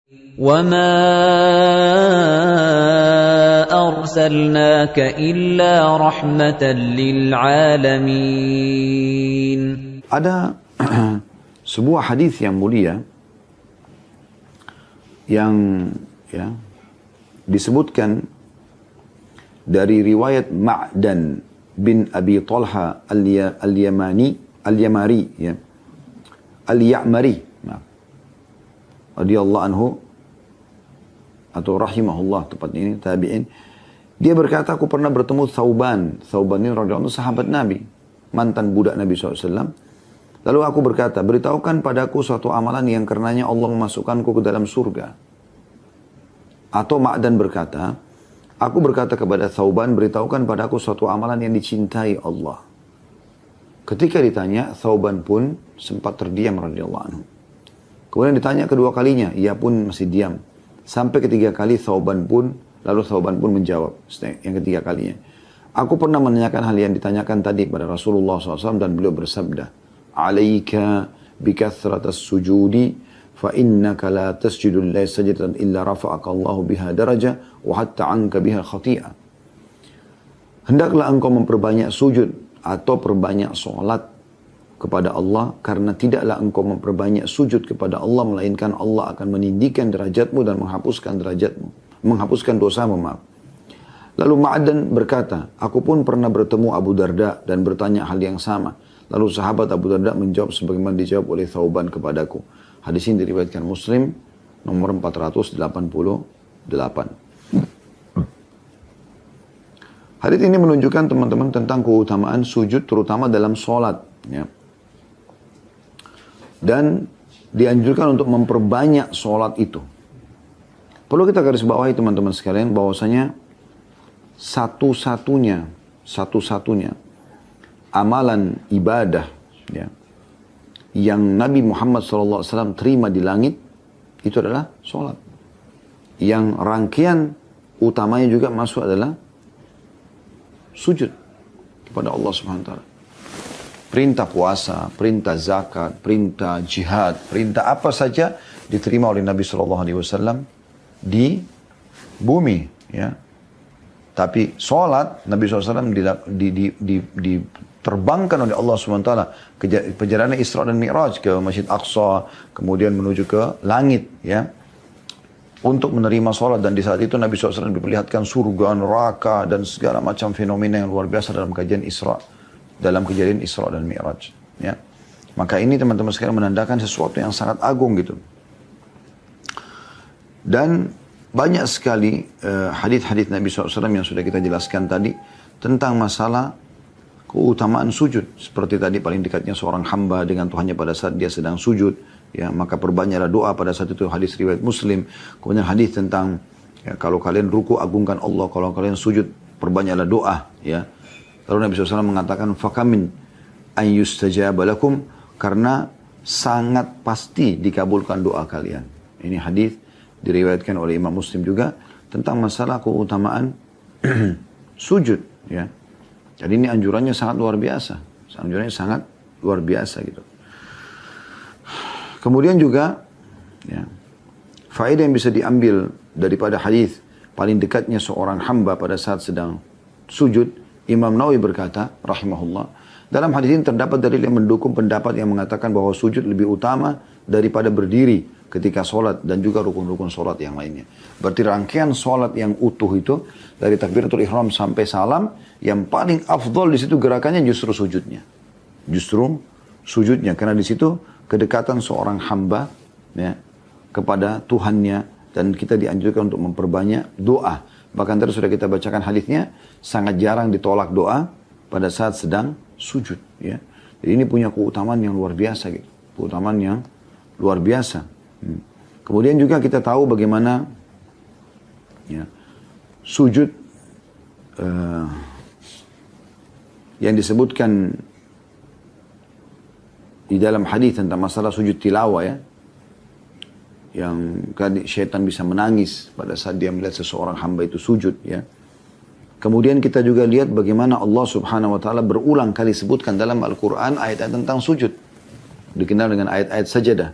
وَمَا أَرْسَلْنَاكَ إِلَّا رَحْمَةً لِلْعَالَمِينَ. Ada sebuah hadis yang mulia yang disebutkan dari riwayat Ma'dan bin Abi Talha al-Yamari radhiyallahu anhu atau rahimahullah tepatnya ini tabi'in. Dia berkata, aku pernah bertemu Thauban ini radhiyallahu anhu sahabat Nabi, mantan budak Nabi SAW. Lalu aku berkata, beritahukan padaku suatu amalan yang karenanya Allah memasukkanku ke dalam surga. Atau Ma'dan berkata, aku berkata kepada Thauban, beritahukan padaku suatu amalan yang dicintai Allah. Ketika ditanya, Thauban pun sempat terdiam radhiyallahu anhu. Kemudian ditanya kedua kalinya, ia pun masih diam. Sampai ketiga kali Thauban pun menjawab yang ketiga kalinya. Aku pernah menanyakan hal yang ditanyakan tadi pada Rasulullah SAW dan beliau bersabda, alaika bikathratas sujudi fa innaka la tasjudu lillahi sajdatan illa rafa'aka Allahu biha daraja wa hatta anka biha khati'ah. Hendaklah engkau memperbanyak sujud atau perbanyak solat kepada Allah, karena tidaklah engkau memperbanyak sujud kepada Allah melainkan Allah akan meninggikan derajatmu dan menghapuskan dosamu. Lalu Ma'dan berkata, aku pun pernah bertemu Abu Darda dan bertanya hal yang sama. Lalu sahabat Abu Darda menjawab sebagaimana dijawab oleh Thauban kepadaku. Hadis ini diriwayatkan Muslim nomor 488. Hadis ini menunjukkan teman-teman tentang keutamaan sujud terutama dalam sholat. Ya. Dan dianjurkan untuk memperbanyak sholat itu. Perlu kita garis bawahi teman-teman sekalian bahwasanya satu-satunya amalan ibadah ya, yang Nabi Muhammad SAW terima di langit itu adalah sholat. Yang rangkaian utamanya juga masuk adalah sujud kepada Allah Subhanahu wa taala. Perintah puasa, perintah zakat, perintah jihad, perintah apa saja diterima oleh Nabi SAW di bumi. Ya. Tapi sholat Nabi SAW diterbangkan oleh Allah SWT ke perjalanan Isra dan Mi'raj ke Masjid Aqsa, kemudian menuju ke langit. Ya. Untuk menerima sholat, dan di saat itu Nabi SAW diperlihatkan surga, neraka, dan segala macam fenomena yang luar biasa dalam kejadian Isra dan Mi'raj. Ya. Maka ini teman-teman sekalian menandakan sesuatu yang sangat agung gitu. Dan banyak sekali hadis-hadis Nabi SAW yang sudah kita jelaskan tadi tentang masalah keutamaan sujud. Seperti tadi paling dekatnya seorang hamba dengan Tuhannya pada saat dia sedang sujud. Ya, maka perbanyaklah doa pada saat itu, hadis riwayat Muslim. Kemudian hadis tentang ya, kalau kalian ruku agungkan Allah, kalau kalian sujud perbanyaklah doa. Ya. Lalu Nabi SAW mengatakan, fakamin ayyustajaba lakum, karena sangat pasti dikabulkan doa kalian. Ini hadis diriwayatkan oleh Imam Muslim juga tentang masalah keutamaan sujud. Ya. Jadi ini anjurannya sangat luar biasa. Anjurannya sangat luar biasa gitu. Kemudian juga, ya, faedah yang bisa diambil daripada hadis paling dekatnya seorang hamba pada saat sedang sujud, Imam Nawawi berkata, rahimahullah, dalam hadis ini terdapat dalil yang mendukung pendapat yang mengatakan bahwa sujud lebih utama daripada berdiri ketika sholat dan juga rukun-rukun sholat yang lainnya. Berarti rangkaian sholat yang utuh itu dari takbiratul ihram sampai salam, yang paling afdol di situ gerakannya justru sujudnya. Justru sujudnya, karena di situ kedekatan seorang hamba ya, kepada Tuhannya, dan kita dianjurkan untuk memperbanyak doa. Bahkan tadi sudah kita bacakan hadisnya, sangat jarang ditolak doa pada saat sedang sujud. Ya. Jadi ini punya keutamaan yang luar biasa gitu. Keutamaan yang luar biasa. Kemudian juga kita tahu bagaimana ya, sujud yang disebutkan di dalam hadis tentang masalah sujud tilawah ya, yang syaitan bisa menangis pada saat dia melihat seseorang hamba itu sujud ya. Kemudian kita juga lihat bagaimana Allah Subhanahu wa taala berulang kali sebutkan dalam Al-Qur'an ayat-ayat tentang sujud. Dikenal dengan ayat-ayat sajadah.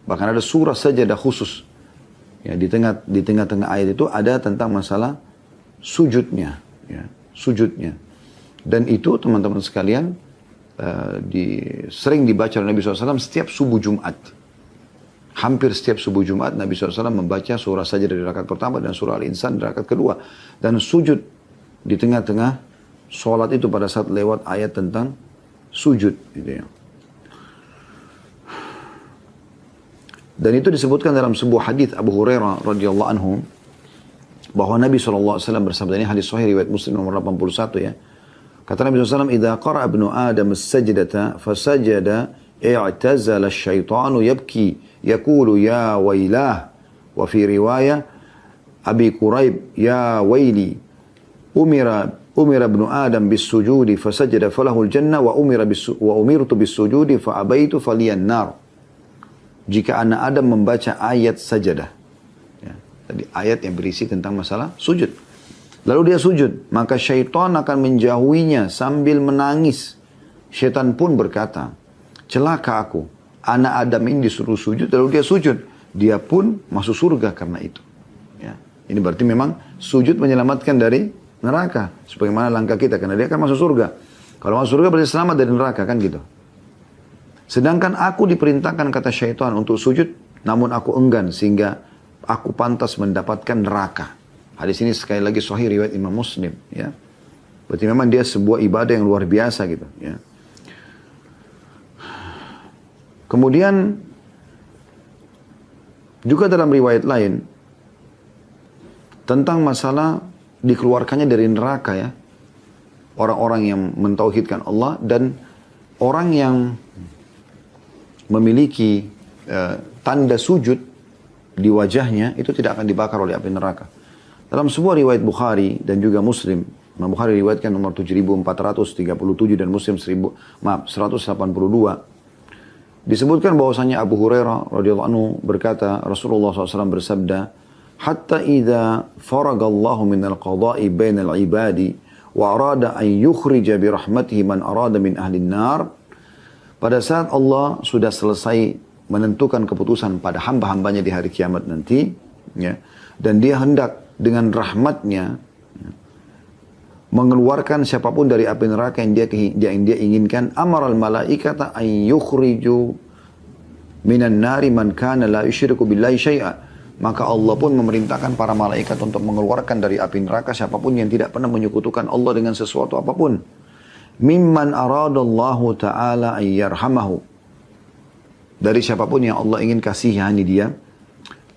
Bahkan ada surah sajadah khusus Ya, di tengah-tengah ayat itu ada tentang masalah sujudnya, ya, sujudnya. Dan itu teman-teman sekalian sering dibaca oleh Nabi SAW setiap subuh Jumat. Hampir setiap subuh Jumat Nabi SAW membaca surah saja dari rakaat pertama dan surah Al-Insan dari rakaat kedua. Dan sujud di tengah-tengah sholat itu pada saat lewat ayat tentang sujud. Gitu ya. Dan itu disebutkan dalam sebuah hadis Abu Hurairah radhiyallahu anhu bahwa Nabi SAW bersabda, ini hadis sahih riwayat Muslim nomor 81 ya. Kata Nabi SAW, "Idza qara'a ibnu Adam as-sajdata fasajada i'tazala asy-syaitanu yabki yaqulu ya wailah." Wa fi riwayah Abi Quraib, "Ya waili umira ibnu Adam bis-sujudi fasajada falahu al-jannah wa umirtu bis-sujudi fa abaitu faliyan nar." Jika anak Adam membaca ayat sajadah, ya, tadi ayat yang berisi tentang masalah sujud, lalu dia sujud, maka syaitan akan menjauhinya sambil menangis. Syaitan pun berkata, celaka aku, anak Adam ini disuruh sujud, lalu dia sujud, dia pun masuk surga karena itu. Ya. Ini berarti memang sujud menyelamatkan dari neraka, sebagaimana langkah kita, karena dia akan masuk surga. Kalau masuk surga berarti selamat dari neraka, kan gitu. Sedangkan aku diperintahkan, kata syaitan, untuk sujud, namun aku enggan sehingga aku pantas mendapatkan neraka. Hadis ini sekali lagi sahih riwayat Imam Muslim. Ya. Berarti memang dia sebuah ibadah yang luar biasa gitu. Ya. Kemudian juga dalam riwayat lain tentang masalah dikeluarkannya dari neraka ya, orang-orang yang mentauhidkan Allah dan orang yang memiliki tanda sujud di wajahnya itu tidak akan dibakar oleh api neraka. Dalam sebuah riwayat Bukhari dan juga Muslim, Imam Bukhari riwayatkan nomor 7437 dan Muslim 182, disebutkan bahwasanya Abu Hurairah radhiyallahu anhu berkata, Rasulullah SAW bersabda, "Hatta idza faragallahu minal qada'i bainal ibadi wa arada an yukhrija bi rahmatihi man arada min ahli an-nar." Pada saat Allah sudah selesai menentukan keputusan pada hamba-hambanya di hari kiamat nanti, ya, dan dia hendak dengan rahmatnya ya, mengeluarkan siapapun dari api neraka yang dia inginkan, amaral malaikata an yukhriju minan nari man kana la yusyriku billahi syai'a. Maka Allah pun memerintahkan para malaikat untuk mengeluarkan dari api neraka siapapun yang tidak pernah menyekutukan Allah dengan sesuatu apapun. Mimman aradallahu ta'ala ayyarhamahu. Dari siapapun yang Allah ingin kasihani dia.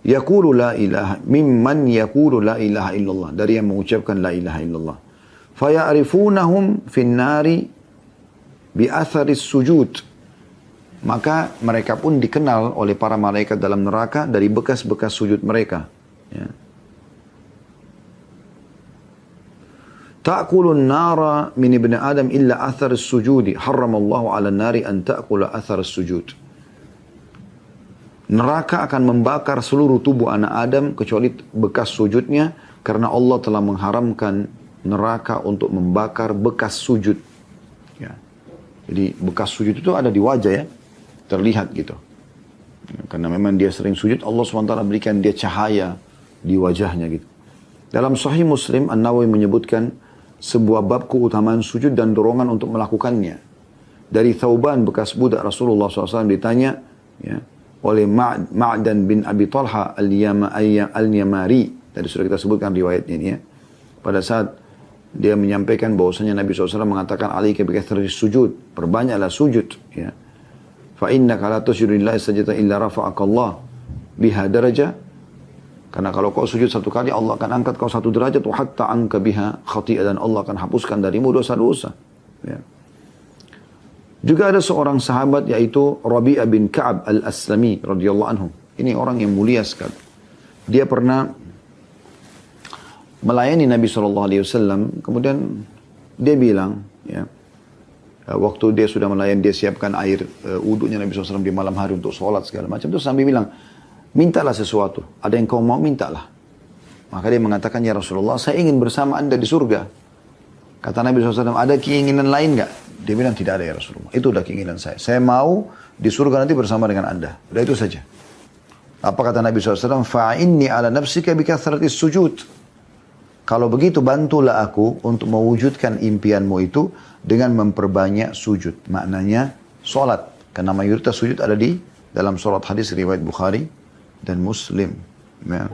Yaqulu la ilaha. Mimman yaqulu la ilaha illallah. Dari yang mengucapkan la ilaha illallah. Faya'rifunahum finnari bi'atharis sujud. Maka mereka pun dikenal oleh para malaikat dalam neraka dari bekas-bekas sujud mereka. Ya. Ta'kulun nara min ibni Adam illa athar sujudi. Harramallahu ala nari an ta'kula athar sujud. Neraka akan membakar seluruh tubuh anak Adam kecuali bekas sujudnya. Karena Allah telah mengharamkan neraka untuk membakar bekas sujud. Ya. Jadi bekas sujud itu ada di wajah ya. Terlihat gitu. Karena memang dia sering sujud, Allah SWT berikan dia cahaya di wajahnya gitu. Dalam Sahih Muslim, An-Nawawi menyebutkan sebuah bab keutamaan sujud dan dorongan untuk melakukannya. Dari Thauban bekas budak Rasulullah SAW ditanya ya, oleh Ma'dan bin Abi Talha al-Yamari. Tadi sudah kita sebutkan riwayatnya ini ya. Pada saat dia menyampaikan bahwasanya Nabi SAW mengatakan alaika bikathrati sujud, perbanyaklah sujud ya. Fa innaka la tusjudu lillahi sajdatan illa rafa'akallah biha darajah. Karena kalau kau sujud satu kali, Allah akan angkat kau satu derajat. Hatta anka biha khati'ah, dan Allah akan hapuskan darimu dosa-dosa. Ya. Juga ada seorang sahabat yaitu Rabi'ah bin Ka'ab al-Aslami radhiyallahu anhu. Ini orang yang mulia sekali. Dia pernah melayani Nabi SAW. Kemudian dia bilang, ya, waktu dia sudah melayani, dia siapkan air wudhunya Nabi SAW di malam hari untuk sholat segala macam. Terus Nabi bilang, mintalah sesuatu. Ada yang kau mau, mintalah. Maka dia mengatakan, ya Rasulullah, saya ingin bersama anda di surga. Kata Nabi SAW, ada keinginan lain enggak? Dia bilang, tidak ada ya Rasulullah. Itu udah keinginan saya. Saya mau di surga nanti bersama dengan anda. Udah itu saja. Apa kata Nabi SAW? Fa'inni ala nafsika bikathratis sujud. Kalau begitu bantulah aku untuk mewujudkan impianmu itu dengan memperbanyak sujud. Maknanya solat. Karena mayoritas sujud ada di dalam solat hadis riwayat Bukhari dan Muslim. Ya.